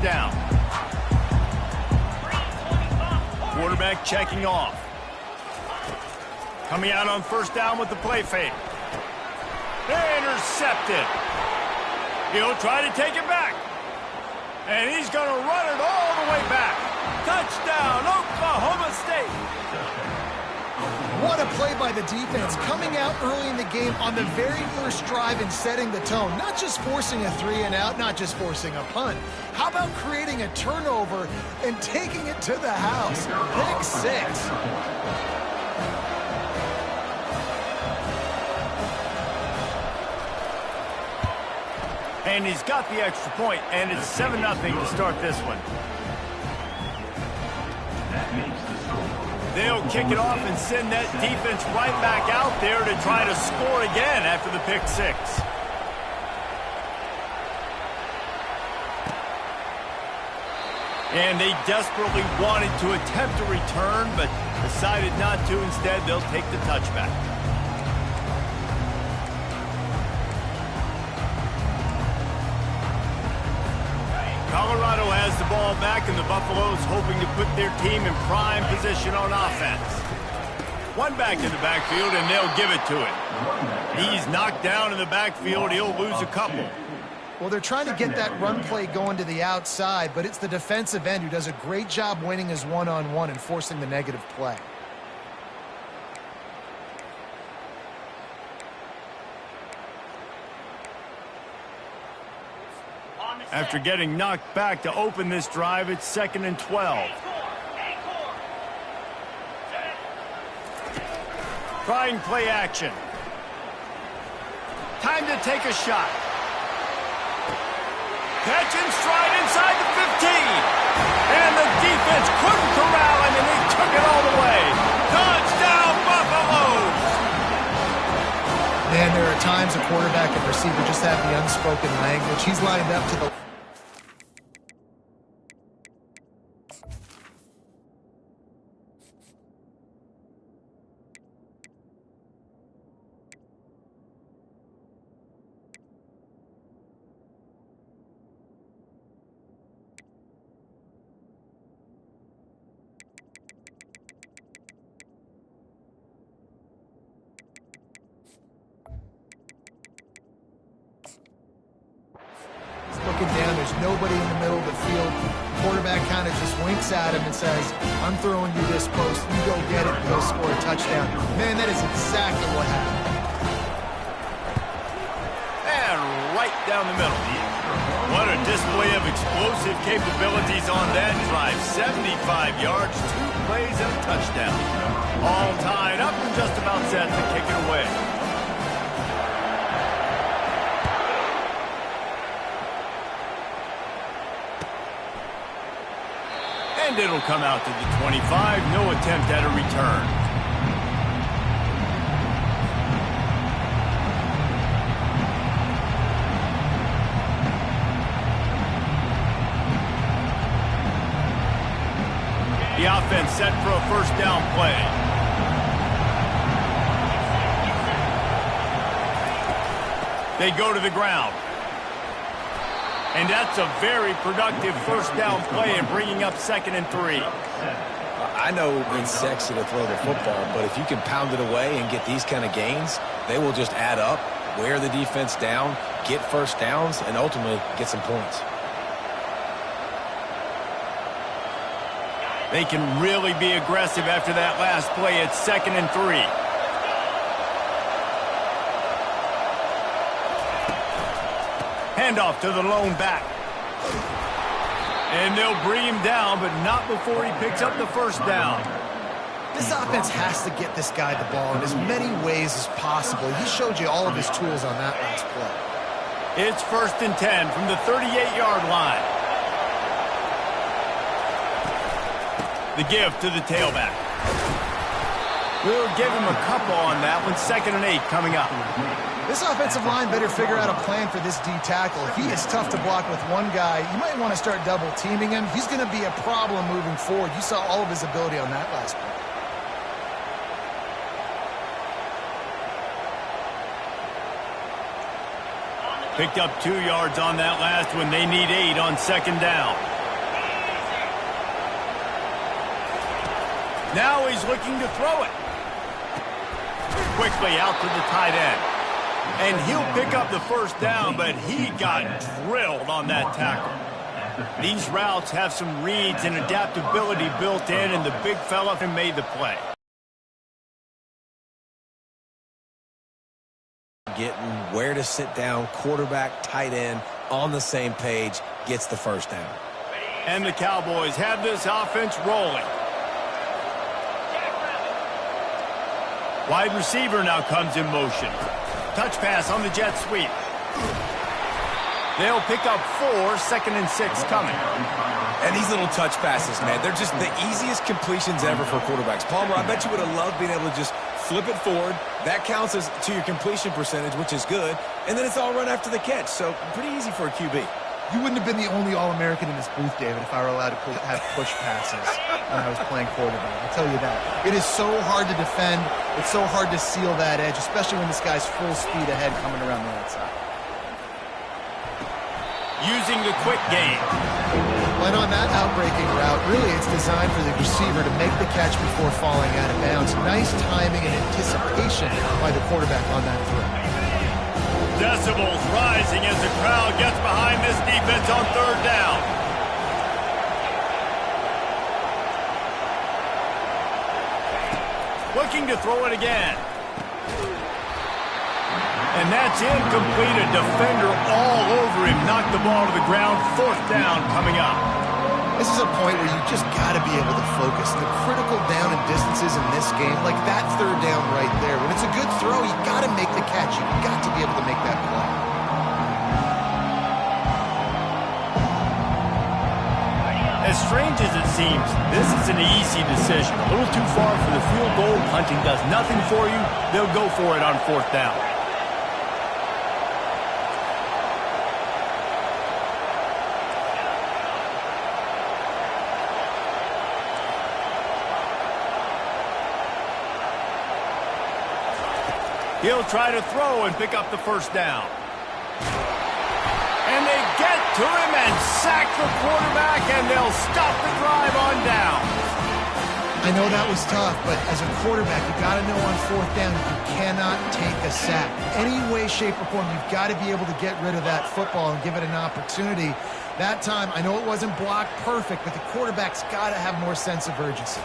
down. Quarterback checking off. Coming out on first down with the play fake. Intercepted. He'll try to take it back. And he's going to run it all the way back. Touchdown, Oklahoma State. What a play by the defense, coming out early in the game on the very first drive and setting the tone. Not just forcing a 3-and-out, not just forcing a punt. How about creating a turnover and taking it to the house? Pick 6. And he's got the extra point, and it's 7-0 to start this one. They'll kick it off and send that defense right back out there to try to score again after the pick 6. And they desperately wanted to attempt a return, but decided not to. Instead, they'll take the touchback. Colorado has the ball back, and the Buffaloes hoping to put their team in prime position on offense. One back in the backfield, and they'll give it to him. He's knocked down in the backfield. He'll lose a couple. Well, they're trying to get that run play going to the outside, but it's the defensive end who does a great job winning his one-on-one and forcing the negative play. After getting knocked back to open this drive, it's 2nd and 12. Trying play action. Time to take a shot. Catch and stride inside the 15. And the defense couldn't corral him, and he took it all the way. Touchdown, Buffaloes! Man, there are times a quarterback and receiver just have the unspoken language. He's lined up to the... Looking down, there's nobody in the middle of the field. Quarterback kind of just winks at him and says, I'm throwing you this post. You go get it and go score a touchdown. Man, that is exactly what happened. And right down the middle. What a display of explosive capabilities on that drive. 75 yards, 2 plays, and a touchdown. All tied up and just about set to kick it away. And it'll come out to the 25. No attempt at a return. The offense set for a first down play. They go to the ground. And that's a very productive first down play and bringing up 2nd and 3. I know it's sexy to throw the football, but if you can pound it away and get these kind of gains, they will just add up, wear the defense down, get first downs, and ultimately get some points. They can really be aggressive after that last play. It's 2nd and 3. Handoff to the lone back. And they'll bring him down, but not before he picks up the first down. This offense has to get this guy the ball in as many ways as possible. He showed you all of his tools on that last play. It's 1st and 10 from the 38-yard line. The give to the tailback. We'll give him a couple on that one. 2nd and 8 coming up. This offensive line better figure out a plan for this D tackle. He is tough to block with one guy. You might want to start double teaming him. He's going to be a problem moving forward. You saw all of his ability on that last play. Picked up 2 yards on that last one. They need 8 on second down. Now he's looking to throw it. Quickly out to the tight end. And he'll pick up the first down, but he got drilled on that tackle. These routes have some reads and adaptability built in, and the big fella made the play. Getting where to sit down, quarterback, tight end, on the same page, gets the first down. And the Cowboys have this offense rolling. Wide receiver now comes in motion. Touch pass on the jet sweep. They'll pick up 4, 2nd and 6 coming. And these little touch passes, man, they're just the easiest completions ever for quarterbacks. Palmer, I bet you would have loved being able to just flip it forward. That counts as to your completion percentage, which is good. And then it's all run after the catch. So pretty easy for a QB. You wouldn't have been the only All-American in this booth, David, if I were allowed to have push passes when I was playing quarterback. I'll tell you that. It is so hard to defend. It's so hard to seal that edge, especially when this guy's full speed ahead coming around the outside. Using the quick game. When on that outbreaking route, really it's designed for the receiver to make the catch before falling out of bounds. Nice timing and anticipation by the quarterback on that throw. Decibels rising as the crowd gets behind this defense on third down. Looking to throw it again. And that's incomplete. A defender all over him. Knocked the ball to the ground. 4th down coming up. This is a point where you just got to be able to focus. The critical down and distances in this game, like that third down right there. When it's a good throw, you got to make the catch. You got to be able to make that play. As strange as it seems, this is an easy decision. A little too far for the field goal. Punting does nothing for you. They'll go for it on 4th down. He'll try to throw and pick up the first down. And they get to him and sack the quarterback, and they'll stop the drive on down. I know that was tough, but as a quarterback, you got to know on 4th down you cannot take a sack. Any way, shape, or form, you've got to be able to get rid of that football and give it an opportunity. That time, I know it wasn't blocked perfect, but the quarterback's got to have more sense of urgency.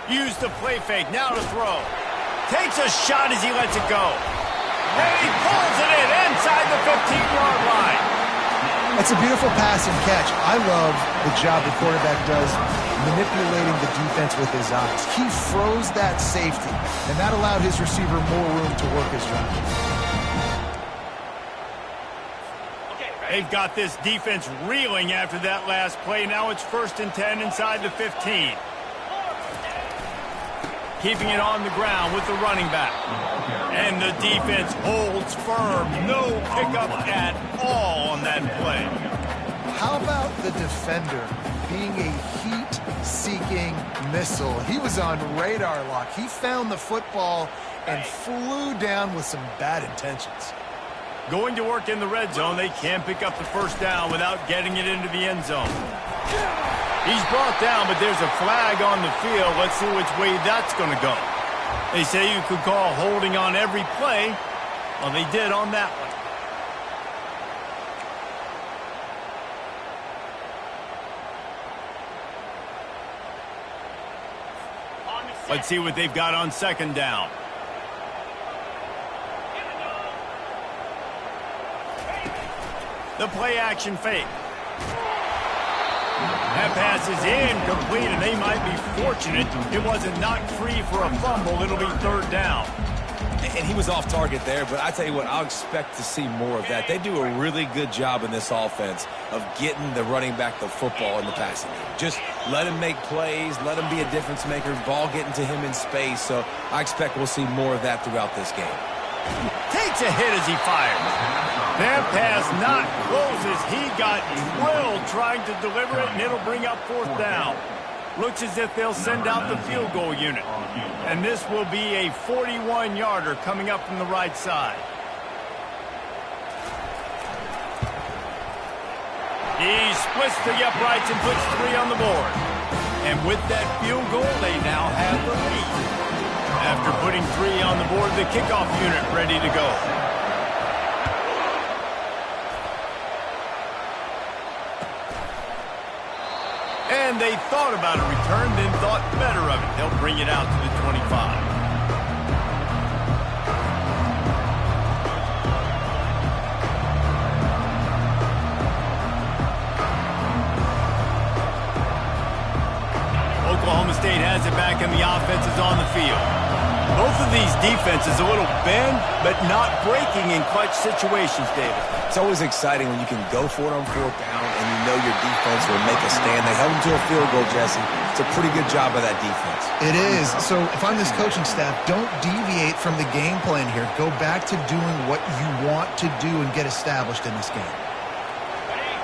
Use the play fake, now to throw. Takes a shot as he lets it go. And he pulls it in inside the 15-yard line. It's a beautiful pass and catch. I love the job the quarterback does manipulating the defense with his eyes. He froze that safety, and that allowed his receiver more room to work his route. They've got this defense reeling after that last play. Now it's 1st and 10 inside the 15. Keeping it on the ground with the running back. And the defense holds firm. No pickup at all on that play. How about the defender being a heat-seeking missile? He was on radar lock. He found the football and flew down with some bad intentions. Going to work in the red zone. They can't pick up the first down without getting it into the end zone. He's brought down, but there's a flag on the field. Let's see which way that's going to go. They say you could call holding on every play. Well, they did on that one. Let's see what they've got on second down. The play action fake. That pass is incomplete, and they might be fortunate it wasn't knocked free for a fumble. It'll be 3rd down. And he was off target there, but I tell you what, I'll expect to see more of that. They do a really good job in this offense of getting the running back the football in the passing game. Just let him make plays, let him be a difference maker, ball getting to him in space. So I expect we'll see more of that throughout this game. Takes a hit as he fires. That pass not close as he got drilled trying to deliver it, and it'll bring up 4th down. Looks as if they'll send out the field goal unit. And this will be a 41-yarder coming up from the right side. He splits the uprights and puts 3 on the board. And with that field goal, they now have the lead. After putting 3 on the board, the kickoff unit ready to go. And they thought about a return, then thought better of it. They'll bring it out to the 25. Oklahoma State has it back, and the offense is on the field. Both of these defenses a little bend, but not breaking in clutch situations, David. It's always exciting when you can go for it on 4th down and you know your defense will make a stand. They held them to a field goal, Jesse. It's a pretty good job by that defense. It is. So if I'm this coaching staff, don't deviate from the game plan here. Go back to doing what you want to do and get established in this game.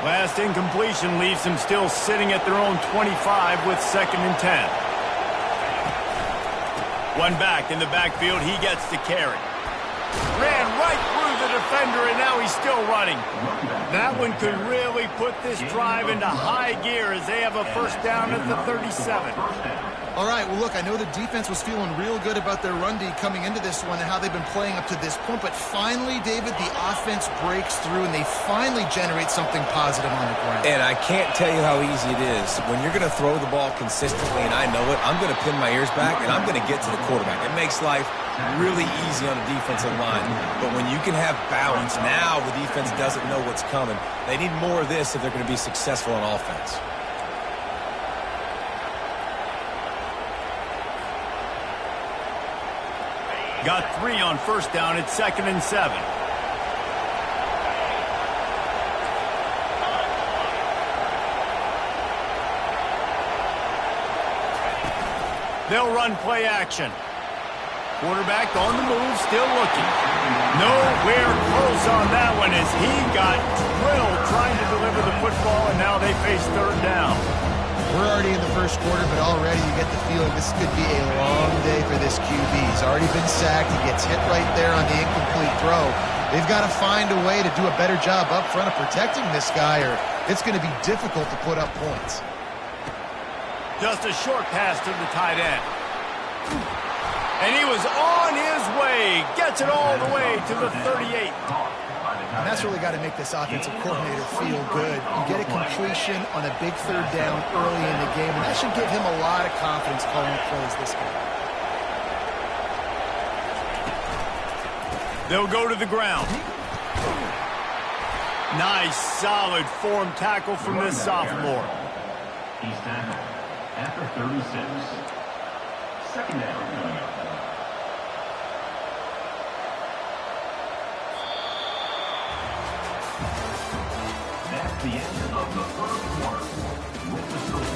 Last incompletion leaves them still sitting at their own 25 with 2nd and 10. One back in the backfield. He gets the carry. Ran right through the defender, and now he's still running. That one could really put this drive into high gear as they have a 1st down at the 37. All right, well, look, I know the defense was feeling real good about their run D coming into this one and how they've been playing up to this point, but finally, David, the offense breaks through and they finally generate something positive on the ground. And I can't tell you how easy it is. When you're going to throw the ball consistently, and I know it, I'm going to pin my ears back and I'm going to get to the quarterback. It makes life really easy on the defensive line. But when you can have balance, now the defense doesn't know what's coming. They need more of this if they're going to be successful on offense. Got 3 on 1st down at 2nd and 7. They'll run play action. Quarterback on the move, still looking. Nowhere close on that one as he got drilled trying to deliver the football, and now they face 3rd down. We're already in the 1st quarter, but already you get the feeling this could be a long day for this QB. He's already been sacked. He gets hit right there on the incomplete throw. They've got to find a way to do a better job up front of protecting this guy, or it's going to be difficult to put up points. Just a short pass to the tight end. And he was on his way. Gets it all the way to the 38. And that's really got to make this offensive coordinator feel good. You get a completion on a big 3rd down early in the game, and that should give him a lot of confidence calling plays this game. They'll go to the ground. Nice, solid form tackle from this sophomore. He's tackled at the 36. 2nd down. That's the end of the 1st quarter. With the score,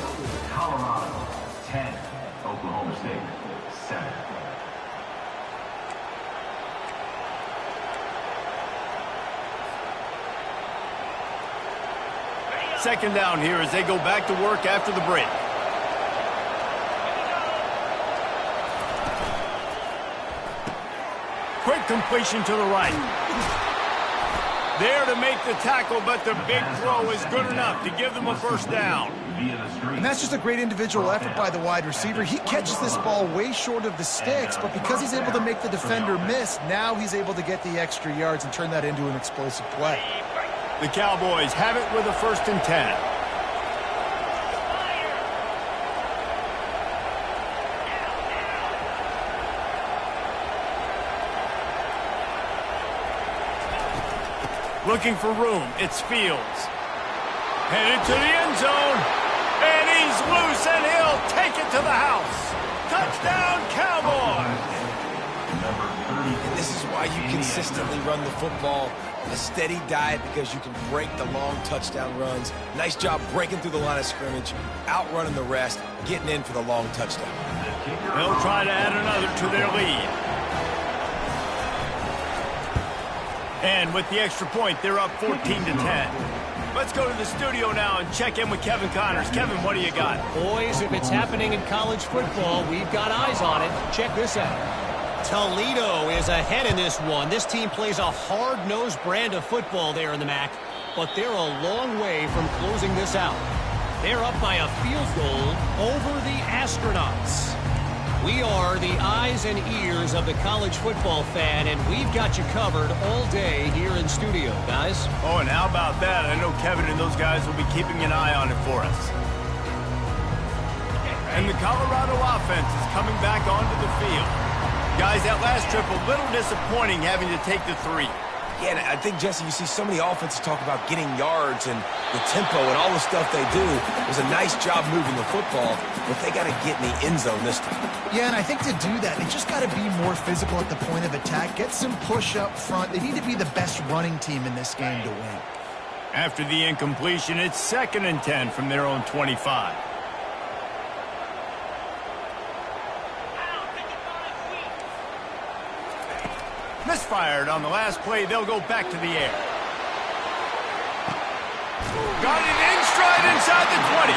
Colorado 10, Oklahoma State 7. Second down here as they go back to work after the break. Quick completion to the right. There to make the tackle, but the big throw is good enough to give them a 1st down. And that's just a great individual effort by the wide receiver. He catches this ball way short of the sticks, but because he's able to make the defender miss, now he's able to get the extra yards and turn that into an explosive play. The Cowboys have it with a 1st and 10. Looking for room. It's Fields. Headed to the end zone. And he's loose, and he'll take it to the house. Touchdown, Cowboys! And this is why you consistently run the football. A steady diet because you can break the long touchdown runs. Nice job breaking through the line of scrimmage, outrunning the rest, getting in for the long touchdown. They'll try to add another to their lead. And with the extra point, they're up 14 to 10. Let's go to the studio now and check in with Kevin Connors. Kevin, what do you got? Boys, if it's happening in college football, we've got eyes on it. Check this out. Toledo is ahead in this one. This team plays a hard-nosed brand of football there in the MAC. but they're a long way from closing this out. They're up by a field goal over the Astronauts. We are the eyes and ears of the college football fan, and we've got you covered all day here in studio, guys. Oh, and how about that? I know Kevin and those guys will be keeping an eye on it for us. And the Colorado offense is coming back onto the field. Guys, that last trip a little disappointing having to take the 3. Yeah, and I think, Jesse, you see so many offenses talk about getting yards and the tempo and all the stuff they do. It was a nice job moving the football, but they got to get in the end zone this time. Yeah, and I think to do that, they just got to be more physical at the point of attack, get some push up front. They need to be the best running team in this game to win. After the incompletion, it's 2nd and 10 from their own 25. Misfired on the last play. They'll go back to the air. Got it in stride inside the 20.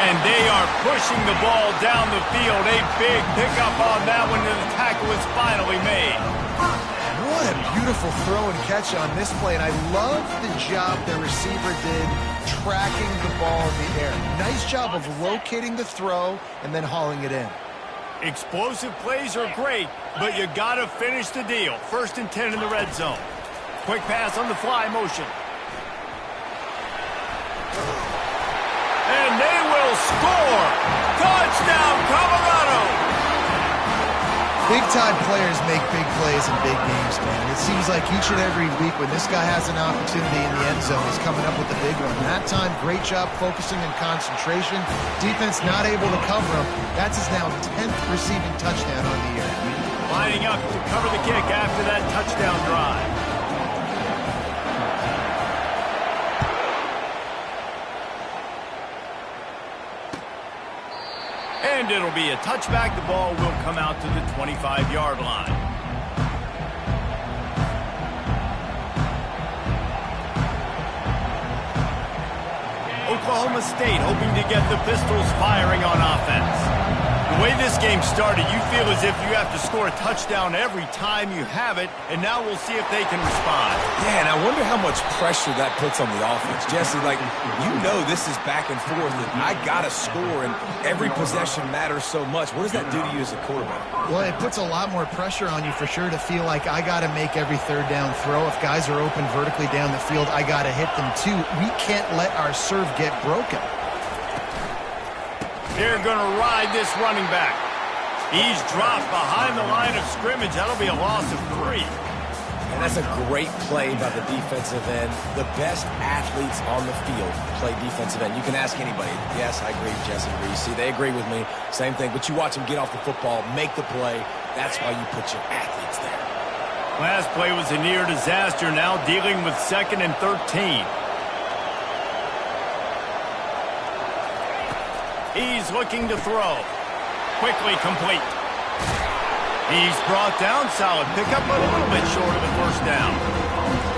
And they are pushing the ball down the field. A big pickup on that one, and the tackle is finally made. What a beautiful throw and catch on this play. And I love the job the receiver did tracking the ball in the air. Nice job of locating the throw and then hauling it in. Explosive plays are great, but you got to finish the deal. 1st and 10 in the red zone. Quick pass on the fly motion. And they will score. Touchdown, Colorado. Big-time players make big plays in big games, man. It seems like each and every week when this guy has an opportunity in the end zone, he's coming up with a big one. That time, great job focusing and concentration. Defense not able to cover him. That's his now 10th receiving touchdown on the year. Lining up to cover the kick after that touchdown drive. And it'll be a touchback. The ball will come out to the 25-yard line. Oklahoma State hoping to get the Pistols firing on offense. The way this game started, you feel as if you have to score a touchdown every time you have it, and now we'll see if they can respond. Yeah, and I wonder how much pressure that puts on the offense. Jesse, like, you know this is back and forth, and I got to score, and every possession matters so much. What does that do to you as a quarterback? Well, it puts a lot more pressure on you for sure to feel like I got to make every 3rd down throw. If guys are open vertically down the field, I got to hit them too. We can't let our serve get broken. They're going to ride this running back. He's dropped behind the line of scrimmage. That'll be a loss of 3. And that's a great play by the defensive end. The best athletes on the field play defensive end. You can ask anybody. Yes, I agree, Jesse agrees. See, they agree with me. Same thing. But you watch them get off the football, make the play. That's why you put your athletes there. Last play was a near disaster. Now dealing with 2nd and 13. He's looking to throw. Quickly complete. He's brought down. Solid pickup, but a little bit short of the 1st down.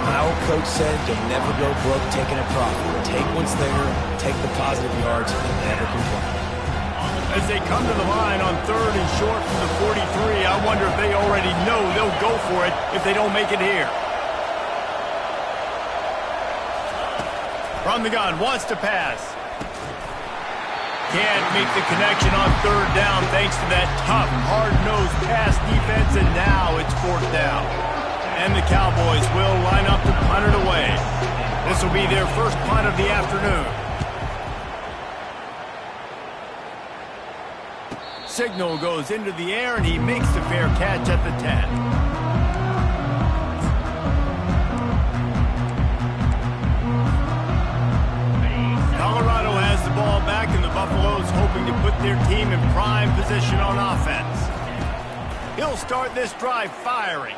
My old coach said you'll never go broke taking a profit. Take what's there, take the positive yards, and never complain. As they come to the line on 3rd and short from the 43, I wonder if they already know they'll go for it if they don't make it here. From the gun, wants to pass. Can't make the connection on 3rd down thanks to that tough, hard-nosed pass defense, and now it's 4th down. And the Cowboys will line up to punt it away. This will be their first punt of the afternoon. Signal goes into the air, and he makes the fair catch at the 10. Colorado has the ball back, and the Buffaloes hoping to put their team in prime position on offense. He'll start this drive firing.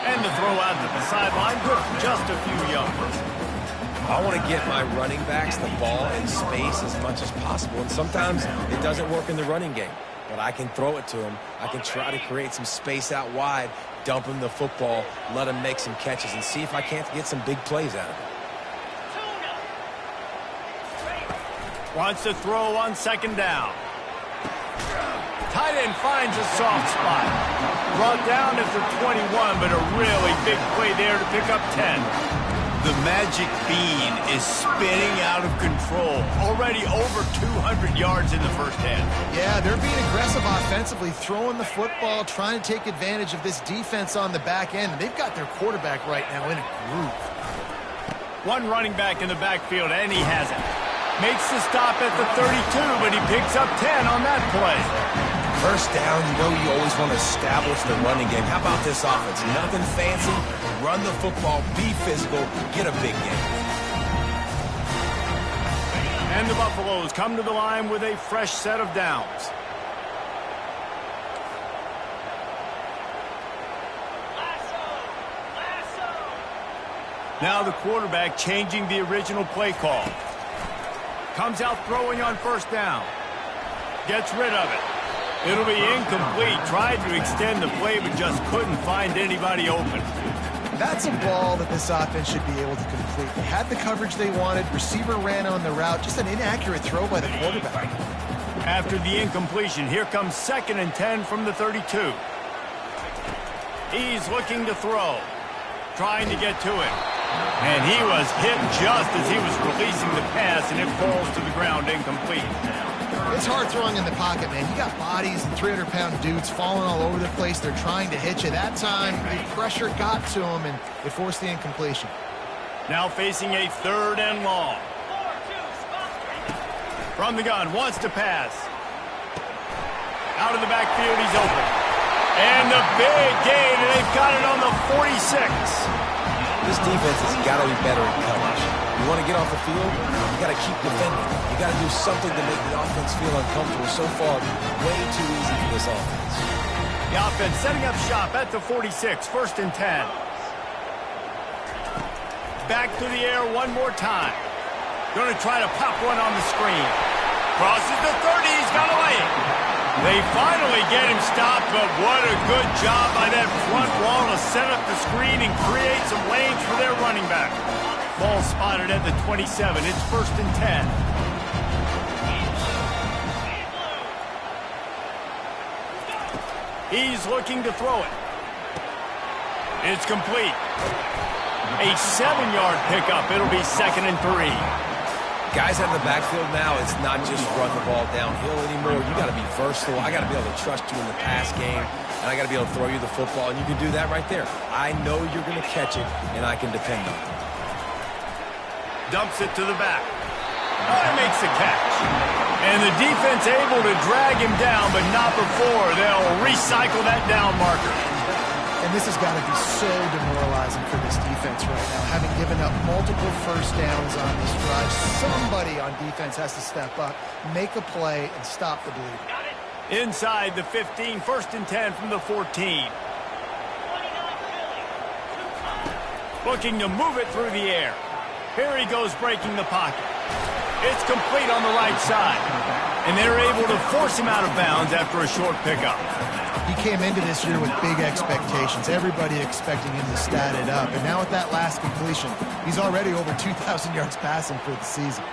And the throw out to the sideline, good for just a few yards. I want to get my running backs the ball in space as much as possible, and sometimes it doesn't work in the running game. But I can throw it to them. I can try to create some space out wide, dump him the football, let him make some catches, and see if I can't get some big plays out of it. Wants to throw on 2nd down. Tight end finds a soft spot. Brought down at the 21, but a really big play there to pick up 10. The magic bean is spinning out of control. Already over 200 yards in the first half. Yeah, they're being aggressive offensively, throwing the football, trying to take advantage of this defense on the back end. They've got their quarterback right now in a groove. One running back in the backfield, and he has it. Makes the stop at the 32, but he picks up 10 on that play. First down, you know you always want to establish the running game. How about this offense? Nothing fancy. Run the football, be physical, get a big game. And the Buffaloes come to the line with a fresh set of downs. Now the quarterback changing the original play call. Comes out throwing on first down. Gets rid of it. It'll be incomplete. Tried to extend the play, but just couldn't find anybody open. That's a ball that this offense should be able to complete. They had the coverage they wanted. Receiver ran on the route. Just an inaccurate throw by the quarterback. After the incompletion, here comes 2nd and 10 from the 32. He's looking to throw. Trying to get to it. And he was hit just as he was releasing the pass, and it falls to the ground incomplete. It's hard throwing in the pocket, man. You got bodies and 300-pound dudes falling all over the place. They're trying to hit you. That time, the pressure got to him, and it forced the incompletion. Now facing a 3rd and long. From the gun, wants to pass. Out of the backfield, he's open. And the big gain, and they've got it on the 46. This defense has got to be better in coverage. You want to get off the field, you got to keep defending. You got to do something to make the offense feel uncomfortable. So far, way too easy for this offense. The offense setting up shop at the 46, 1st and 10. Back to the air one more time. Going to try to pop one on the screen. Crosses the 30, he's got away. They finally get him stopped, but what a good job by that front wall to set up the screen and create some lanes for their running back. Ball spotted at the 27. It's 1st and 10. He's looking to throw it. It's complete. A 7-yard pickup. It'll be 2nd and 3. Guys out in the backfield now, it's not just run the ball downhill anymore. You got to be versatile. I got to be able to trust you in the pass game, and I got to be able to throw you the football, and you can do that right there. I know you're going to catch it, and I can depend on it. Dumps it to the back. Oh, he makes the catch. And the defense able to drag him down, but not before they'll recycle that down marker. And this has got to be so demoralizing for this defense right now. Having given up multiple first downs on this drive, somebody on defense has to step up, make a play, and stop the bleeding. Inside the 15, 1st and 10 from the 14. Looking to move it through the air. Here he goes breaking the pocket. It's complete on the right side. And they're able to force him out of bounds after a short pickup. He came into this year with big expectations. Everybody expecting him to stat it up. And now with that last completion, he's already over 2,000 yards passing for the season.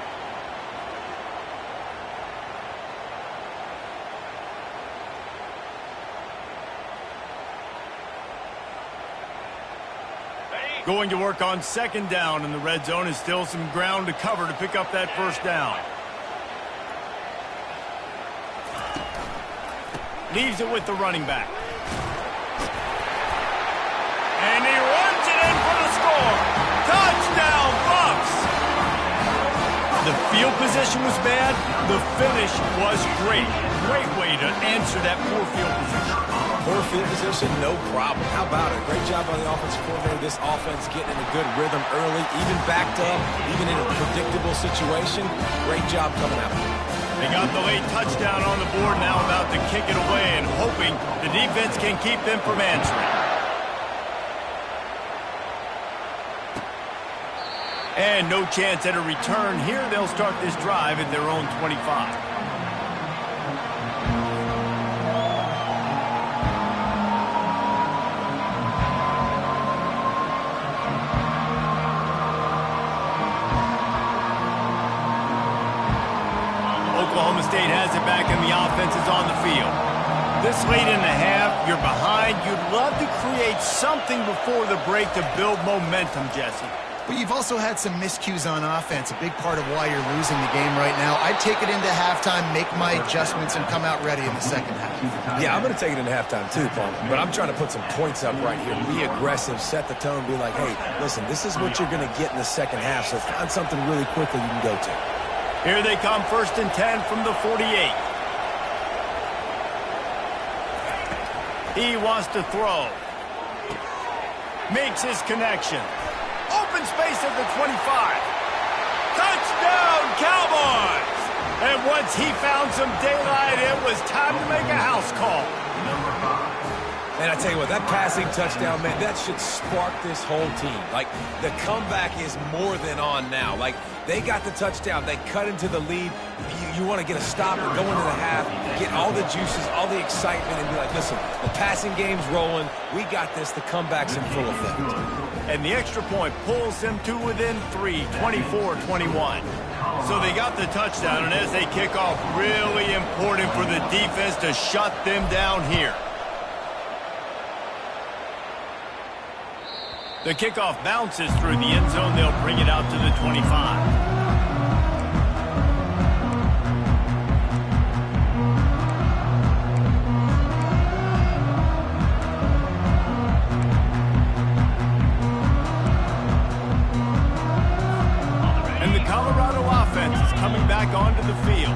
Going to work on 2nd down in the red zone, is still some ground to cover to pick up that 1st down. Leaves it with the running back. And he runs it in for the score. Touchdown, Bucks! The field position was bad. The finish was great. Great way to answer that poor field position. Poor field position, no problem. How about it? Great job by the offensive coordinator. This offense getting in a good rhythm early, even backed up, even in a predictable situation. Great job coming out. They got the late touchdown on the board, now about to kick it away and hoping the defense can keep them from answering. And no chance at a return here. They'll start this drive at their own 25. Oklahoma State has it back and the offense is on the field. This late in the half, you're behind. You'd love to create something before the break to build momentum, Jesse. But you've also had some miscues on offense, a big part of why you're losing the game right now. I'd take it into halftime, make my adjustments, and come out ready in the second half. Yeah, I'm going to take it into halftime too, Paul. But I'm trying to put some points up right here. Be aggressive, set the tone, be like, hey, listen, this is what you're going to get in the second half, so find something really quickly you can go to. Here they come, 1st and 10 from the 48. He wants to throw. Makes his connection. Open space at the 25. Touchdown, Cowboys! And once he found some daylight, it was time to make a house call. And I tell you what, that passing touchdown, man, that should spark this whole team. Like, the comeback is more than on now. Like, they got the touchdown. They cut into the lead. You want to get a stop and go into the half, get all the juices, all the excitement, and be like, listen, the passing game's rolling. We got this. The comeback's in full effect. And the extra point pulls them to within 3, 24-21. So they got the touchdown, and as they kick off, really important for the defense to shut them down here. The kickoff bounces through the end zone. They'll bring it out to the 25. Coming back onto the field.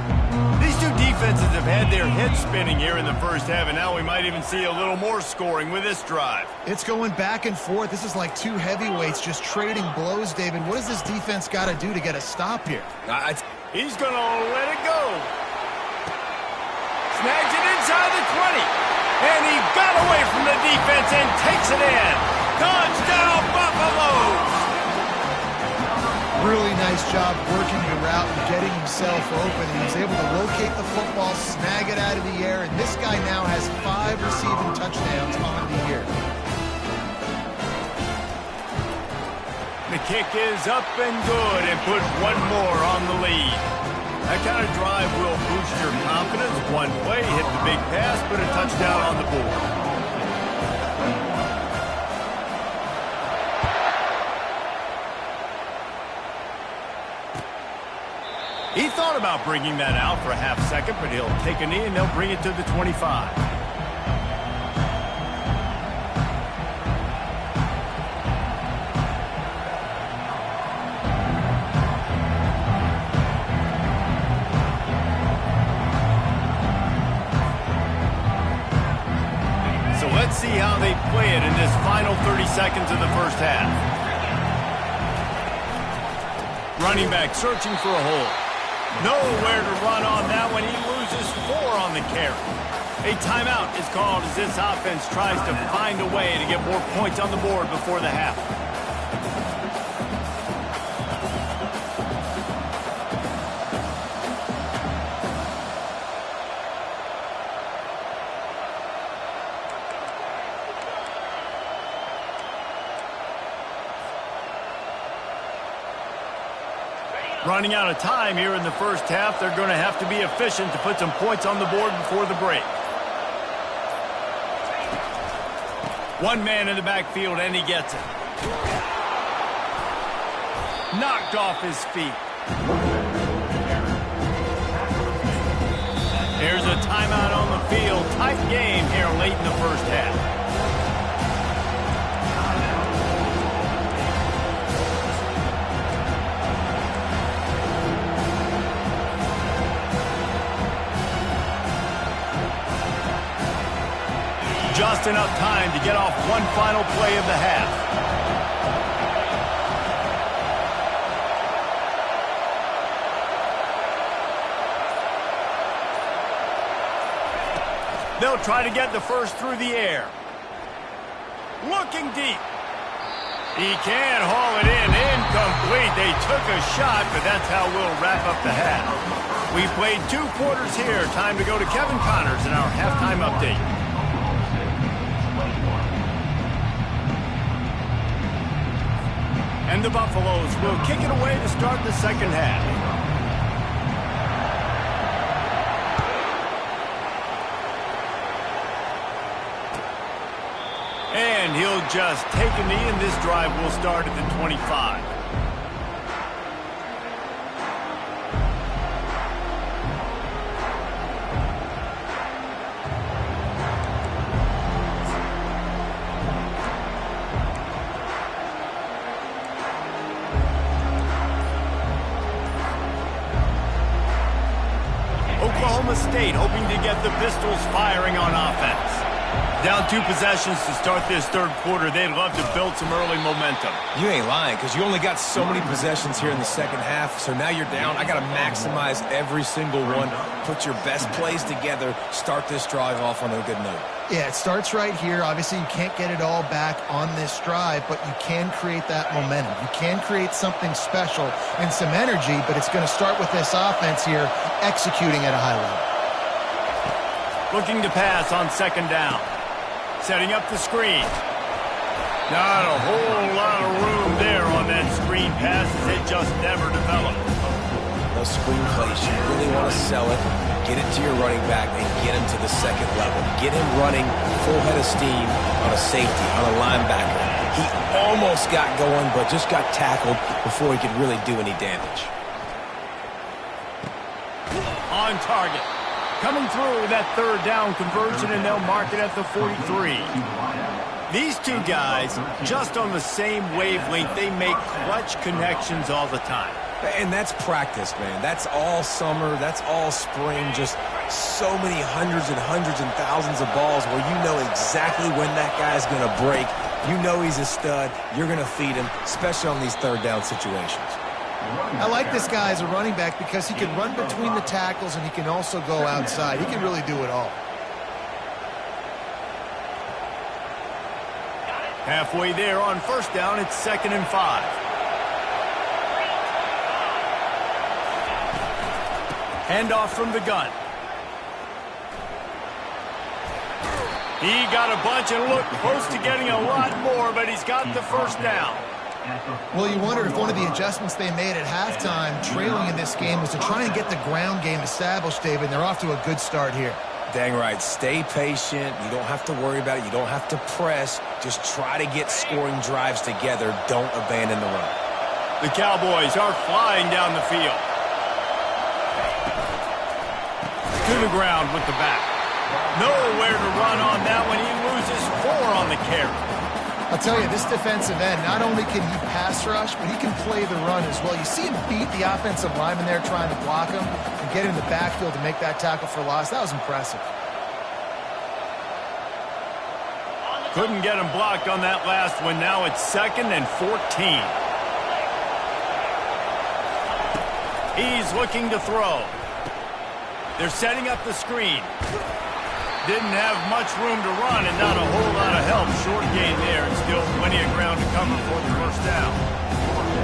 These two defenses have had their heads spinning here in the first half, and now we might even see a little more scoring with this drive. It's going back and forth. This is like two heavyweights just trading blows, David. What does this defense got to do to get a stop here? He's going to let it go. Snags it inside the 20. And he got away from the defense and takes it in. Touchdown, Buffaloes! Really nice job working the route and getting himself open. He was able to locate the football, snag it out of the air, and this guy now has 5 receiving touchdowns on the year. The kick is up and good and put one more on the lead. That kind of drive will boost your confidence. One play, hit the big pass, put a touchdown on the board. He thought about bringing that out for a half second, but he'll take a knee and they'll bring it to the 25. So let's see how they play it in this final 30 seconds of the first half. Running back searching for a hole. Nowhere to run on that one. He loses 4 on the carry. A timeout is called as this offense tries to find a way to get more points on the board before the half. Running out of time here in the first half. They're going to have to be efficient to put some points on the board before the break. One man in the backfield, and he gets it. Knocked off his feet. There's a timeout on the field. Tight game here late in the first half. Just enough time to get off one final play of the half. They'll try to get the first through the air. Looking deep. He can haul it in. Incomplete. They took a shot, but that's how we'll wrap up the half. We played 2 quarters here. Time to go to Kevin Connors in our halftime update. And the Buffaloes will kick it away to start the second half. And he'll just take a knee, and this drive will start at the 25. Oklahoma State hoping to get the Pistols firing on offense. Down 2 possessions to start this third quarter. They'd love to build some early momentum. You ain't lying, because you only got so many possessions here in the second half, so now you're down. I got to maximize every single one, put your best plays together, start this drive off on a good note. Yeah, it starts right here. Obviously, you can't get it all back on this drive, but you can create that momentum. You can create something special and some energy, but it's going to start with this offense here executing at a high level. Looking to pass on second down. Setting up the screen. Not a whole lot of room there on that screen pass as it just never developed. Those screen plays, you really want to sell it, get it to your running back, and get him to the second level. Get him running full head of steam on a safety, on a linebacker. He almost got going, but just got tackled before he could really do any damage. On target. Coming through with that third down conversion, and they'll mark it at the 43. These two guys, just on the same wavelength, they make clutch connections all the time. And that's practice, man. That's all summer. That's all spring. Just so many hundreds and thousands of balls where you know exactly when that guy's going to break. You know he's a stud. You're going to feed him, especially on these third down situations. I like this guy as a running back because he can run between the tackles and he can also go outside. He can really do it all. Halfway there on first down, it's 2nd and 5. Handoff from the gun. He got a bunch and looked close to getting a lot more, but he's got the first down. Well, you wonder if one of the adjustments they made at halftime, trailing in this game, was to try and get the ground game established, David. They're off to a good start here. Dang right. Stay patient. You don't have to worry about it. You don't have to press. Just try to get scoring drives together. Don't abandon the run. The Cowboys are flying down the field. To the ground with the back. Nowhere to run on that one. He loses 4 on the carry. I'll tell you, this defensive end, not only can he pass rush, but he can play the run as well. You see him beat the offensive lineman there trying to block him and get in the backfield to make that tackle for loss. That was impressive. Couldn't get him blocked on that last one. Now it's 2nd and 14. He's looking to throw. They're setting up the screen. Didn't have much room to run and not a whole lot of help. Short gain there and still plenty of ground to cover for the first down.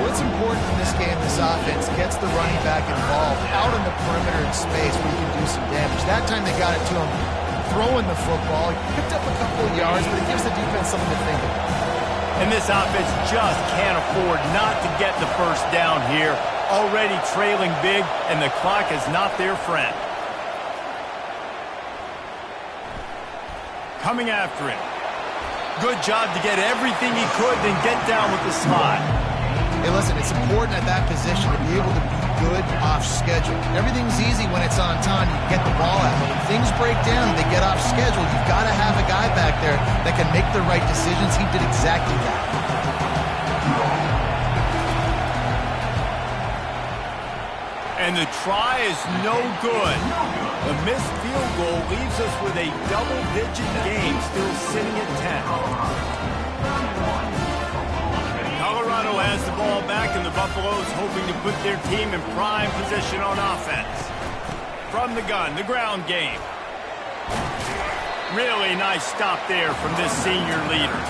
What's important in this game, this offense gets the running back involved out in the perimeter in space where you can do some damage. That time they got it to him throwing the football. He picked up a couple of yards, but it gives the defense something to think about. And this offense just can't afford not to get the first down here. Already trailing big, and the clock is not their friend. Coming after him. Good job to get everything he could, then get down with the slide. Hey, listen, it's important at that position to be able to be good off schedule. Everything's easy when it's on time. You get the ball out. But when things break down and they get off schedule, you've got to have a guy back there that can make the right decisions. He did exactly that. And the try is no good. The missed field goal leaves us with a double-digit game still sitting at 10. Colorado has the ball back, and the Buffaloes hoping to put their team in prime position on offense. From the gun, the ground game. Really nice stop there from this senior leader.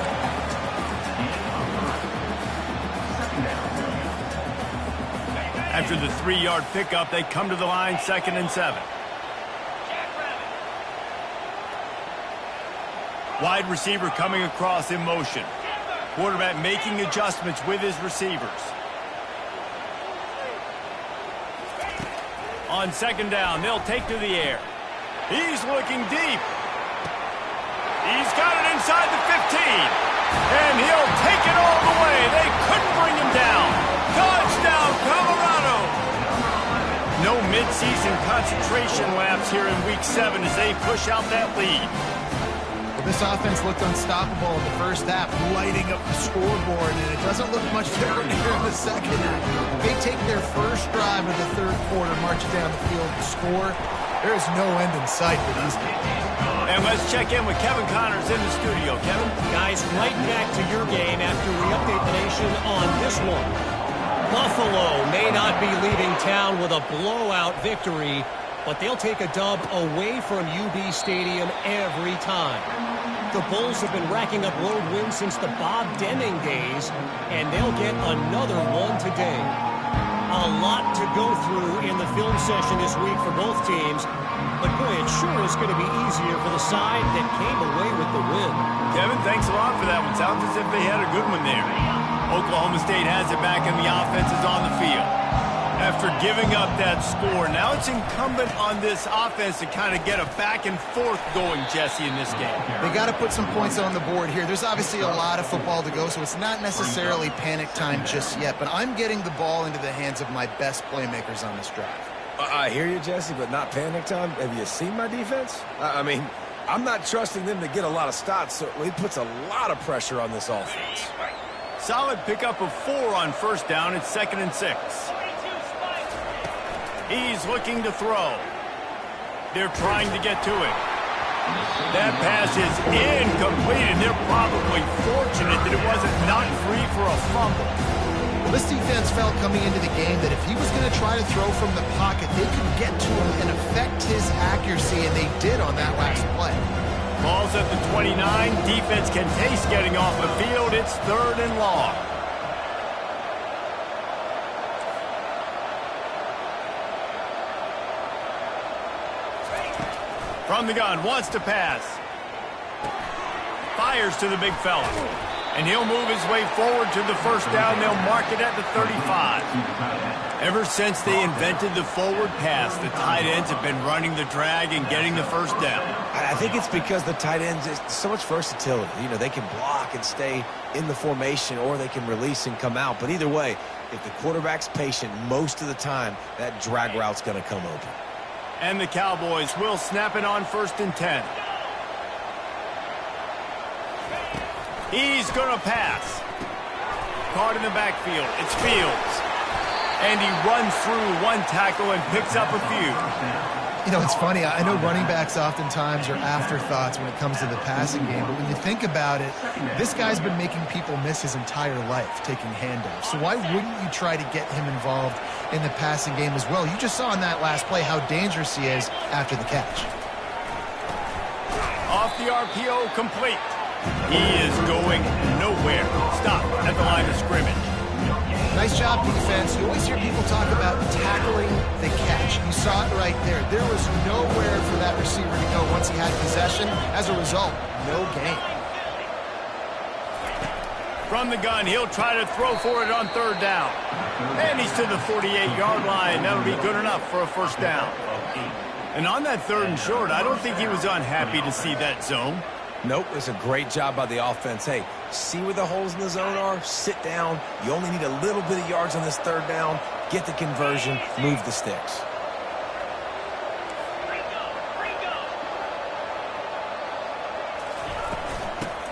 After the 3-yard pickup, they come to the line, 2nd and 7. Wide receiver coming across in motion. Quarterback making adjustments with his receivers. On 2nd down, they'll take to the air. He's looking deep. He's got it inside the 15. And he'll take it all the way. They couldn't bring him down. Touchdown, Colorado! No midseason concentration laps here in Week 7 as they push out that lead. Well, this offense looked unstoppable in the first half, lighting up the scoreboard, and it doesn't look much different here in the second half. They take their first drive of the third quarter, march down the field and score. There is no end in sight for these people. And let's check in with Kevin Connors in the studio. Kevin? Guys, right back to your game after we update the nation on this one. Buffalo may not be leaving town with a blowout victory, but they'll take a dub away from UB Stadium every time. The Bulls have been racking up road wins since the Bob Deming days, and they'll get another one today. A lot to go through in the film session this week for both teams, but boy, it sure is going to be easier for the side that came away with the win. Kevin, thanks a lot for that one. Sounds as if they had a good one there. Oklahoma State has it back and the offense is on the field. After giving up that score, now it's incumbent on this offense to kind of get a back and forth going, Jesse, in this game. They got to put some points on the board here. There's obviously a lot of football to go, so it's not necessarily panic time just yet, but I'm getting the ball into the hands of my best playmakers on this drive. I hear you, Jesse, but not panic time. Have you seen my defense? I mean, I'm not trusting them to get a lot of stops, so it puts a lot of pressure on this offense. Solid pickup of 4 on first down. It's 2nd and 6. He's looking to throw. They're trying to get to it. That pass is incomplete, and they're probably fortunate that it wasn't knocked free for a fumble. Well, this defense felt coming into the game that if he was going to try to throw from the pocket, they could get to him and affect his accuracy, and they did on that last play. Ball's at the 29. Defense can taste getting off the field. It's 3rd and long. From the gun, wants to pass. Fires to the big fella. And he'll move his way forward to the first down. They'll mark it at the 35. Ever since they invented the forward pass, the tight ends have been running the drag and getting the first down. I think it's because the tight ends is so much versatility. You know, they can block and stay in the formation, or they can release and come out. But either way, if the quarterback's patient most of the time, that drag route's going to come open. And the Cowboys will snap it on 1st and 10. He's going to pass. Caught in the backfield. It's Fields. And he runs through one tackle and picks up a few. You know, it's funny. I know running backs oftentimes are afterthoughts when it comes to the passing game, but when you think about it, this guy's been making people miss his entire life taking handoffs. So why wouldn't you try to get him involved in the passing game as well? You just saw in that last play how dangerous he is after the catch. Off the RPO, complete. He is going nowhere. Stop at the line of scrimmage. Nice job, defense. You always hear people talk about tackling the catch. You saw it right there. There was nowhere for that receiver to go once he had possession. As a result, no gain. From the gun, he'll try to throw for it on 3rd down. And he's to the 48-yard line. That'll be good enough for a first down. And on that 3rd and short, I don't think he was unhappy to see that zone. Nope, it's a great job by the offense. Hey, see where the holes in the zone are, sit down. You only need a little bit of yards on this 3rd down. Get the conversion, move the sticks.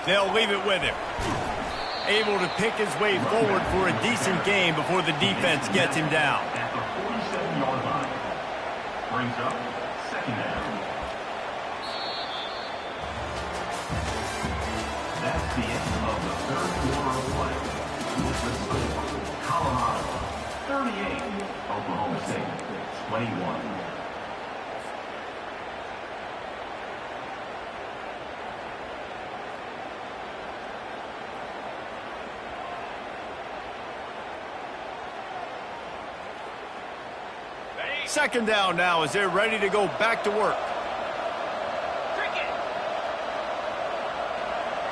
They'll leave it with him. Able to pick his way forward for a decent game before the defense gets him down. At the 47-yard line. Brings up 2nd down. That's the end of the 3rd quarter of play. This is Colorado 38, Oklahoma State 21. Second down now as they're ready to go back to work.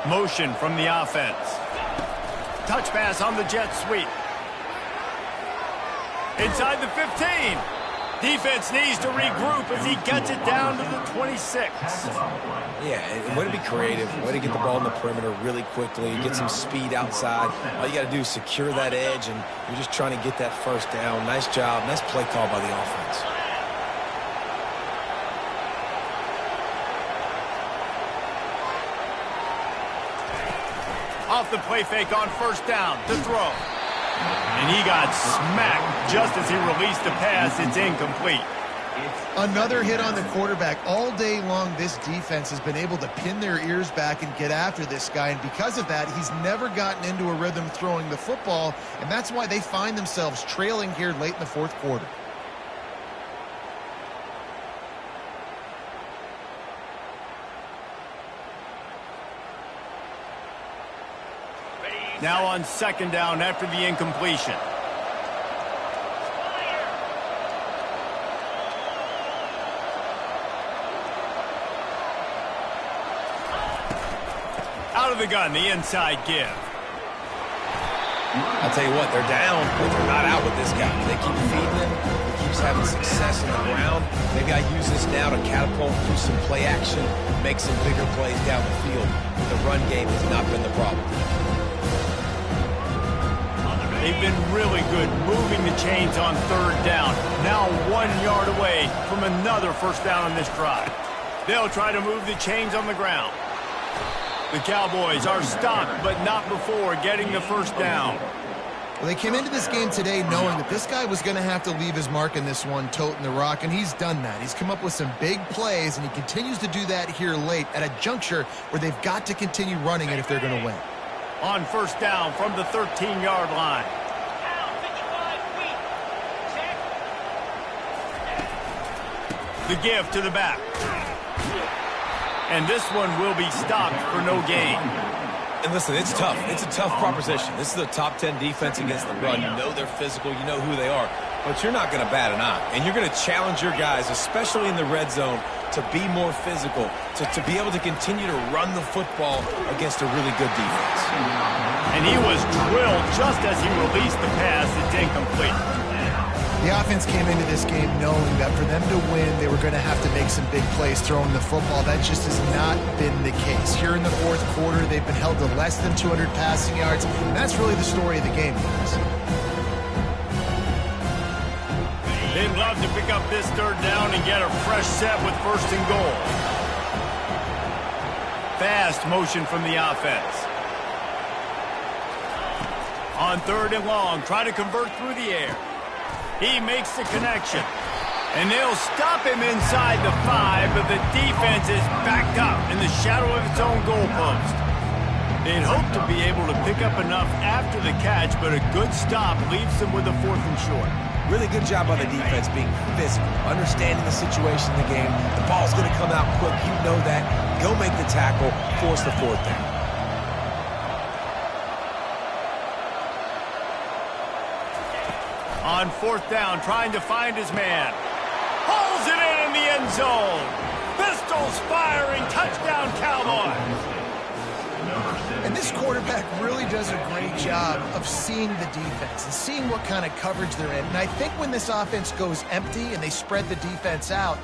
Motion from the offense. Touch pass on the jet sweep. Inside the 15. Defense needs to regroup as he gets it down to the 26. Yeah, and way to be creative, way to get the ball in the perimeter really quickly, get some speed outside. All you got to do is secure that edge, and you're just trying to get that first down. Nice job, nice play call by the offense. Off the play fake on first down to throw. And he got smacked just as he released the pass. It's incomplete. Another hit on the quarterback. All day long, this defense has been able to pin their ears back and get after this guy, and because of that, he's never gotten into a rhythm throwing the football, and that's why they find themselves trailing here late in the fourth quarter. Now on second down after the incompletion. Out of the gun, the inside give. I'll tell you what, they're down, but they're not out with this guy. They keep feeding him. He keeps having success on the ground. They've got to use this now to catapult, do some play action, make some bigger plays down the field. The run game has not been the problem. They've been really good moving the chains on third down. Now 1 yard away from another first down on this drive. They'll try to move the chains on the ground. The Cowboys are stopped, but not before getting the first down. Well, they came into this game today knowing that this guy was going to have to leave his mark in this one, toting the rock, and he's done that. He's come up with some big plays, and he continues to do that here late at a juncture where they've got to continue running it if they're going to win. On first down from the 13-yard line. The give to the back. And this one will be stopped for no gain. And listen, it's tough. It's a tough proposition. This is a top 10 defense against the run. You know they're physical. You know who they are. But you're not going to bat an eye. And you're going to challenge your guys, especially in the red zone, to be more physical, to be able to continue to run the football against a really good defense. And he was drilled just as he released the pass. It's incomplete. The offense came into this game knowing that for them to win, they were going to have to make some big plays throwing the football. That just has not been the case. Here in the fourth quarter, they've been held to less than 200 passing yards, and that's really the story of the game, guys. They'd love to pick up this third down and get a fresh set with first and goal. Fast motion from the offense. On third and long, try to convert through the air. He makes the connection. And they'll stop him inside the 5, but the defense is backed up in the shadow of its own goalpost. They'd hope to be able to pick up enough after the catch, but a good stop leaves them with a fourth and short. Really good job by the defense being physical, understanding the situation in the game. The ball's going to come out quick. You know that. Go make the tackle, force the fourth down. On fourth down, trying to find his man. Hauls it in the end zone. Pistols firing. Touchdown, Cowboys. And this quarterback really does a great job of seeing the defense and seeing what kind of coverage they're in. And I think when this offense goes empty and they spread the defense out,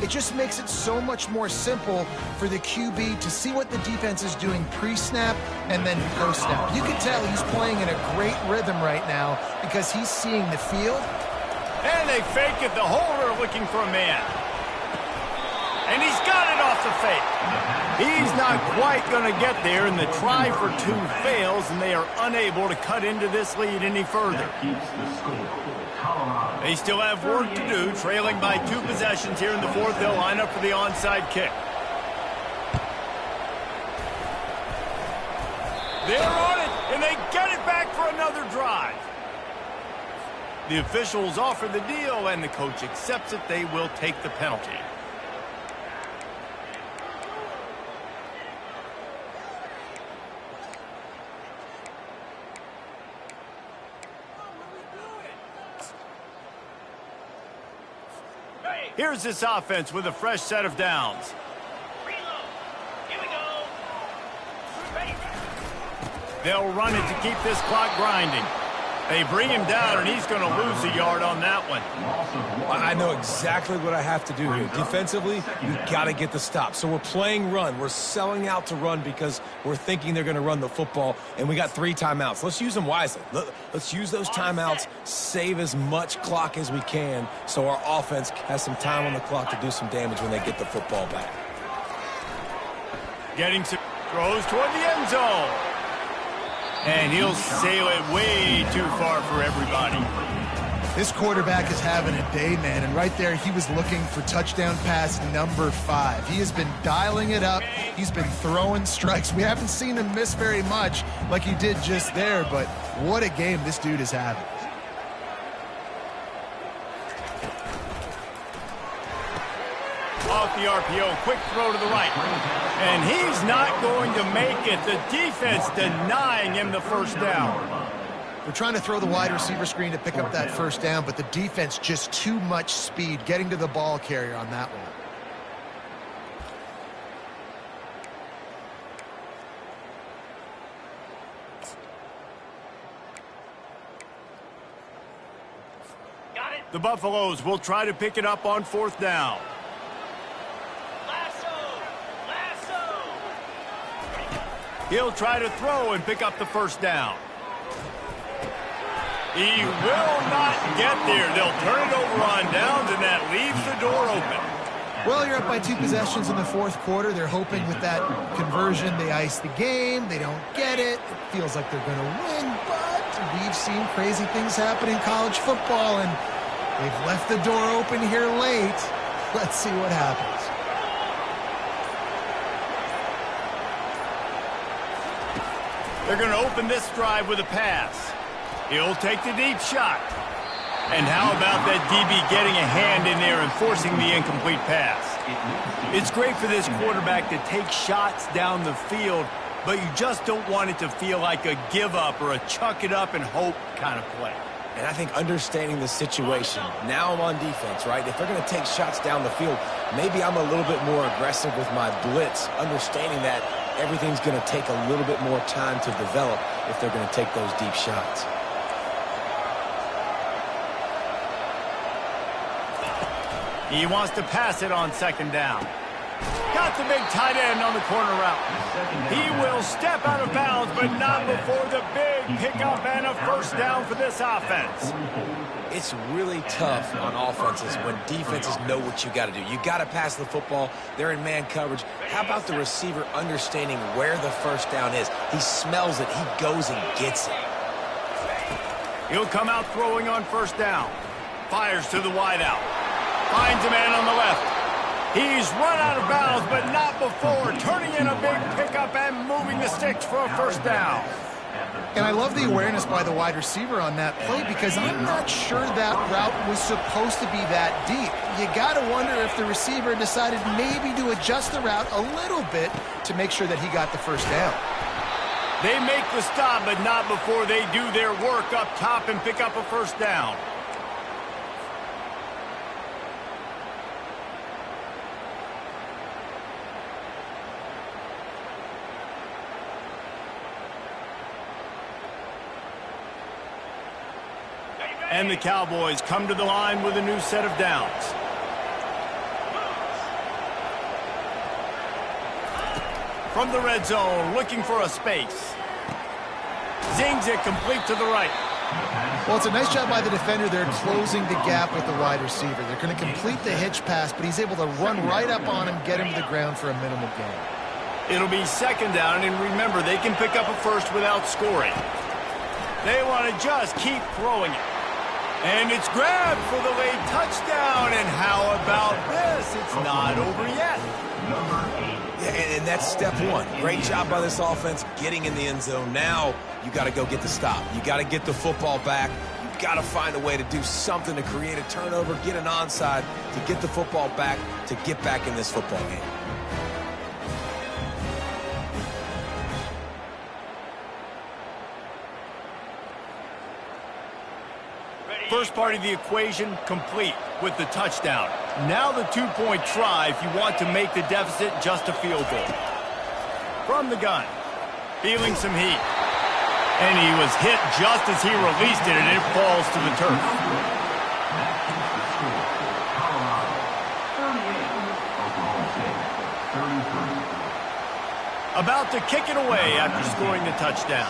it just makes it so much more simple for the QB to see what the defense is doing pre-snap and then post-snap. You can tell he's playing in a great rhythm right now because he's seeing the field. And they fake it. The holder looking for a man. And he's got it off the fake. He's not quite going to get there, and the try for 2 fails, and they are unable to cut into this lead any further. They still have work to do, trailing by 2 possessions here in the fourth. They'll line up for the onside kick. They're on it, and they get it back for another drive. The officials offer the deal, and the coach accepts it. They will take the penalty. Here's this offense with a fresh set of downs. Reload. Here we go. Ready. They'll run it to keep this clock grinding. They bring him down, and he's going to lose a yard on that one. I know exactly what I have to do here. Defensively, we've got to get the stop. So we're playing run. We're selling out to run because we're thinking they're going to run the football, and we got 3 timeouts. Let's use them wisely. Let's use those timeouts, save as much clock as we can so our offense has some time on the clock to do some damage when they get the football back. Getting some throws toward the end zone. And he'll sail it way too far for everybody. This quarterback is having a day, man, and right there he was looking for touchdown pass number 5. He has been dialing it up. He's been throwing strikes. We haven't seen him miss very much like he did just there, but what a game this dude is having. Off the RPO, quick throw to the right. And he's not going to make it. The defense denying him the first down. They're trying to throw the wide receiver screen to pick up that first down, but the defense just too much speed getting to the ball carrier on that one. Got it. The Buffaloes will try to pick it up on 4th down. Lasso. He'll try to throw and pick up the first down. He will not get there. They'll turn it over on downs, and that leaves the door open. Well, you're up by 2 possessions in the 4th quarter. They're hoping with that conversion they ice the game. They don't get it. It feels like they're going to win, but we've seen crazy things happen in college football, and they've left the door open here late. Let's see what happens. They're going to open this drive with a pass. He'll take the deep shot. And how about that DB getting a hand in there and forcing the incomplete pass? It's great for this quarterback to take shots down the field, but you just don't want it to feel like a give-up or a chuck it up and hope kind of play. And I think understanding the situation, now I'm on defense, right? If they're going to take shots down the field, maybe I'm a little bit more aggressive with my blitz, understanding that everything's going to take a little bit more time to develop if they're going to take those deep shots. He wants to pass it on 2nd down. Got the big tight end on the corner route. He will step out of bounds, but not before the big pickup and a first down for this offense. It's really tough on offenses when defenses know what you got to do. You got to pass the football. They're in man coverage. How about the receiver understanding where the first down is? He smells it. He goes and gets it. He'll come out throwing on 1st down. Fires to the wideout. Finds a man on the left. He's run out of bounds, but not before turning in a big pickup and moving the sticks for a first down. And I love the awareness by the wide receiver on that play because I'm not sure that route was supposed to be that deep. You got to wonder if the receiver decided maybe to adjust the route a little bit to make sure that he got the first down. They make the stop, but not before they do their work up top and pick up a first down. And the Cowboys come to the line with a new set of downs. From the red zone, looking for a space. Zings it complete to the right. Well, it's a nice job by the defender. They're closing the gap with the wide receiver. They're going to complete the hitch pass, but he's able to run right up on him, get him to the ground for a minimal gain. It'll be 2nd down, and remember, they can pick up a first without scoring. They want to just keep throwing it. And it's grabbed for the late touchdown. And how about this? It's not over yet. Yeah, and that's step 1. Great job by this offense getting in the end zone. Now you got to go get the stop. You got to get the football back. You've got to find a way to do something to create a turnover, get an onside, to get the football back, to get back in this football game. First part of the equation complete with the touchdown. Now the 2-point try if you want to make the deficit just a field goal. From the gun, feeling some heat. And he was hit just as he released it, and it falls to the turf. About to kick it away after scoring the touchdown.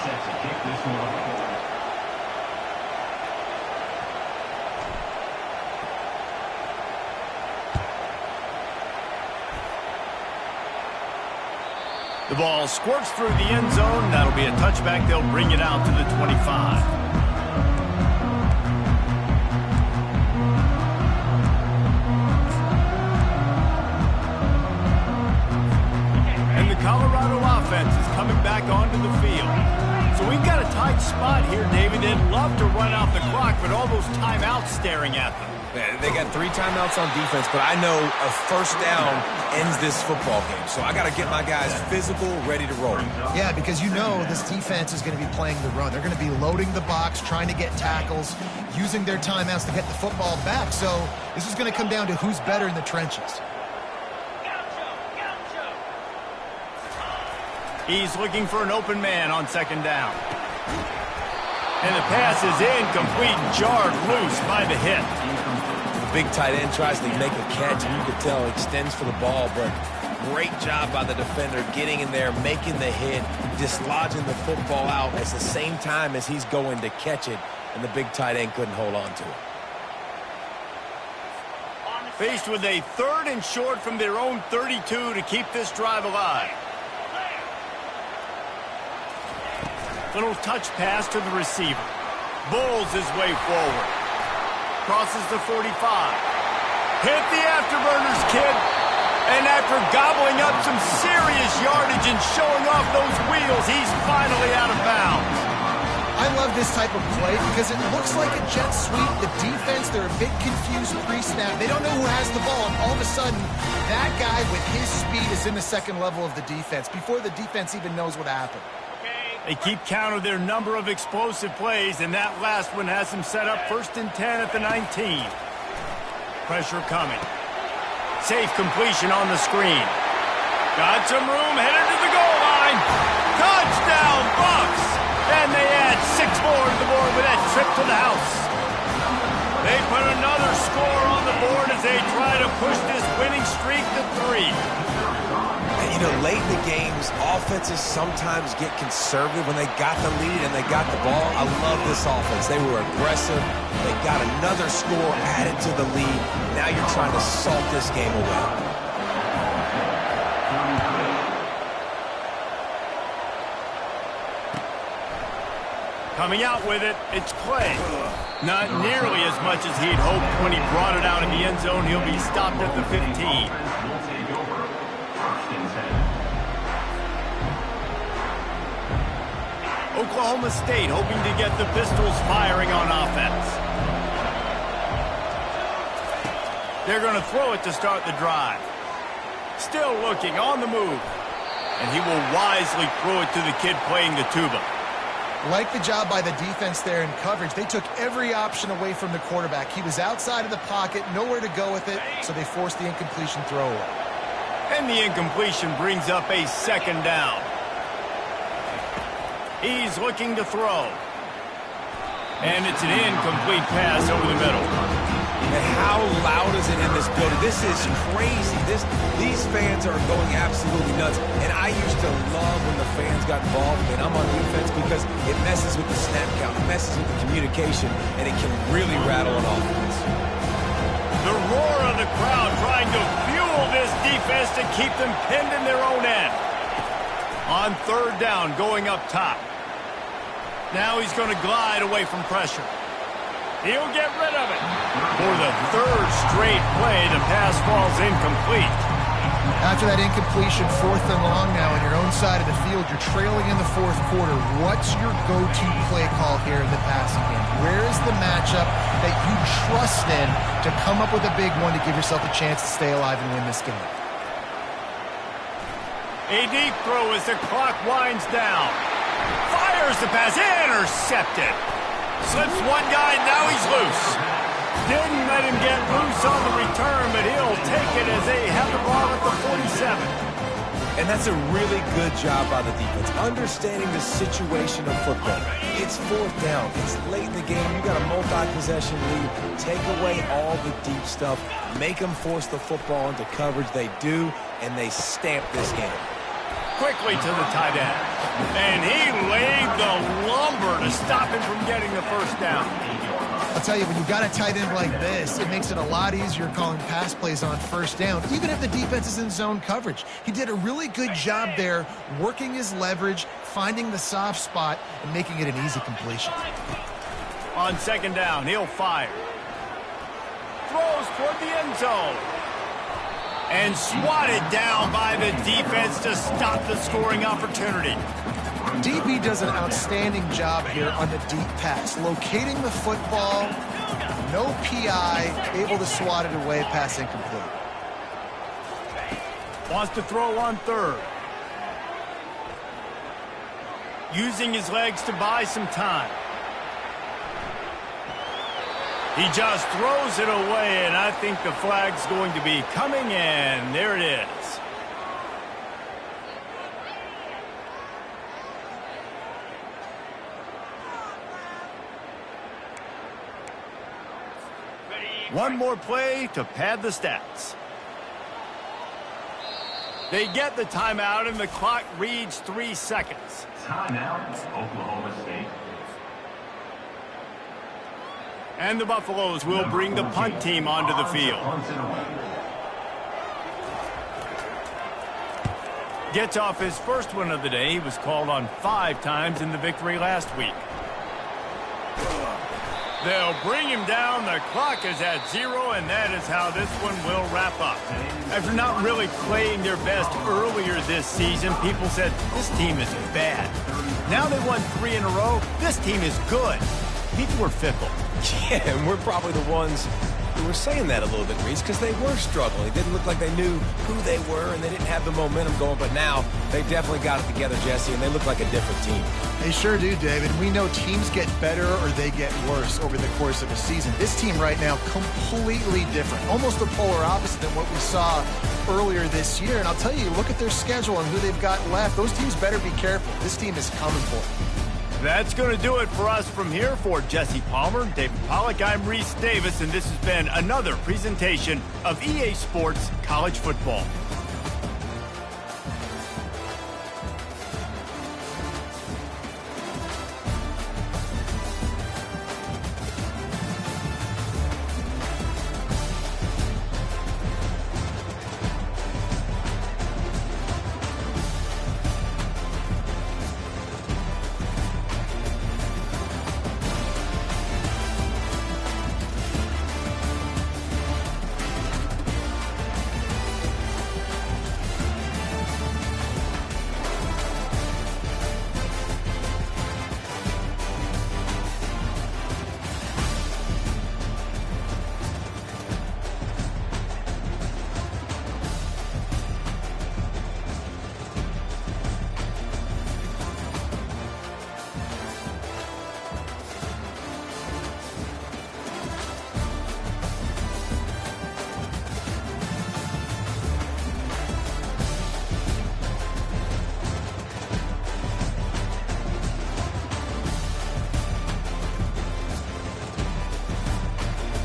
The ball squirts through the end zone. That'll be a touchback. They'll bring it out to the 25. back onto the field. So we've got a tight spot here, David. They'd love to run out the clock, but all those timeouts staring at them. Man, they got 3 timeouts on defense, but I know a first down ends this football game. So I got to get my guys physical, ready to roll. Yeah, because you know this defense is going to be playing the run. They're going to be loading the box, trying to get tackles, using their timeouts to get the football back. So this is going to come down to who's better in the trenches. He's looking for an open man on second down. And the pass is incomplete, jarred loose by the hit. The big tight end tries to make a catch, and you can tell extends for the ball, but great job by the defender getting in there, making the hit, dislodging the football out at the same time as he's going to catch it, and the big tight end couldn't hold on to it. Faced with a 3rd and short from their own 32 to keep this drive alive. Little touch pass to the receiver. Bowls his way forward. Crosses the 45. Hit the afterburners, kid. And after gobbling up some serious yardage and showing off those wheels, he's finally out of bounds. I love this type of play because it looks like a jet sweep. The defense, they're a bit confused pre-snap. They don't know who has the ball, and all of a sudden, that guy with his speed is in the second level of the defense before the defense even knows what happened. They keep count of their number of explosive plays, and that last one has them set up 1st and 10 at the 19. Pressure coming. Safe completion on the screen. Got some room, headed to the goal line. Touchdown, Bucks! And they add 6 more to the board with that trip to the house. They put another score on the board as they try to push this winning streak to 3. And, you know, late in the games, offenses sometimes get conservative when they got the lead and they got the ball. I love this offense. They were aggressive. They got another score added to the lead. Now you're trying to salt this game away. Coming out with it, it's Clay. Not nearly as much as he'd hoped when he brought it out in the end zone. He'll be stopped at the 15. Oklahoma State hoping to get the Pistols firing on offense. They're going to throw it to start the drive. Still looking on the move. And he will wisely throw it to the kid playing the tuba. Like the job by the defense there in coverage. They took every option away from the quarterback. He was outside of the pocket, nowhere to go with it, so they forced the incompletion throw away. And the incompletion brings up a 2nd down. He's looking to throw. And it's an incomplete pass over the middle. And how loud is it in this building? This is crazy. These fans are going absolutely nuts. And I used to love when the fans got involved, and I'm on defense, because it messes with the snap count, it messes with the communication, and it can really rattle an offense. The roar of the crowd trying to fuel this defense to keep them pinned in their own end. On 3rd down, going up top. Now he's going to glide away from pressure. He'll get rid of it. For the 3rd straight play, the pass falls incomplete. After that incompletion, 4th and long now on your own side of the field, you're trailing in the 4th quarter. What's your go-to play call here in the passing game? Where is the matchup that you trust in to come up with a big one to give yourself a chance to stay alive and win this game? A deep throw as the clock winds down. Fires the pass, intercepted. Slips one guy, now he's loose. Didn't let him get loose on the return, but he'll take it as they have the ball at the 47. And that's a really good job by the defense, understanding the situation of football. It's 4th down. It's late in the game. You got a multi-possession lead. Take away all the deep stuff. Make them force the football into coverage. They do, and they stamp this game. Quickly to the tight end. And he laid the lumber to stop him from getting the 1st down. I'll tell you, when you've got a tight end like this, it makes it a lot easier calling pass plays on 1st down, even if the defense is in zone coverage. He did a really good job there, working his leverage, finding the soft spot, and making it an easy completion. On 2nd down, he'll fire. Throws toward the end zone. And swatted down by the defense to stop the scoring opportunity. DB does an outstanding job here on the deep pass, locating the football, no PI, able to swat it away, pass incomplete. Wants to throw on third. Using his legs to buy some time. He just throws it away, and I think the flag's going to be coming in. There it is. One more play to pad the stats. They get the timeout, and the clock reads 3 seconds. Timeout, Oklahoma State. And the Buffaloes will bring the punt team onto the field. Gets off his first one of the day. He was called on 5 times in the victory last week. They'll bring him down. The clock is at 0, and that is how this one will wrap up. After not really playing their best earlier this season, people said, this team is bad. Now they won 3 in a row. This team is good. People were fickle. Yeah, and we're probably the ones who were saying that a little bit, Reese, because they were struggling. It didn't look like they knew who they were, and they didn't have the momentum going. But now they definitely got it together, Jesse, and they look like a different team. They sure do, David. We know teams get better or they get worse over the course of a season. This team right now, completely different. Almost the polar opposite than what we saw earlier this year. And I'll tell you, look at their schedule and who they've got left. Those teams better be careful. This team is coming for them. That's going to do it for us from here. For Jesse Palmer, David Pollack, I'm Reese Davis, and this has been another presentation of EA Sports College Football.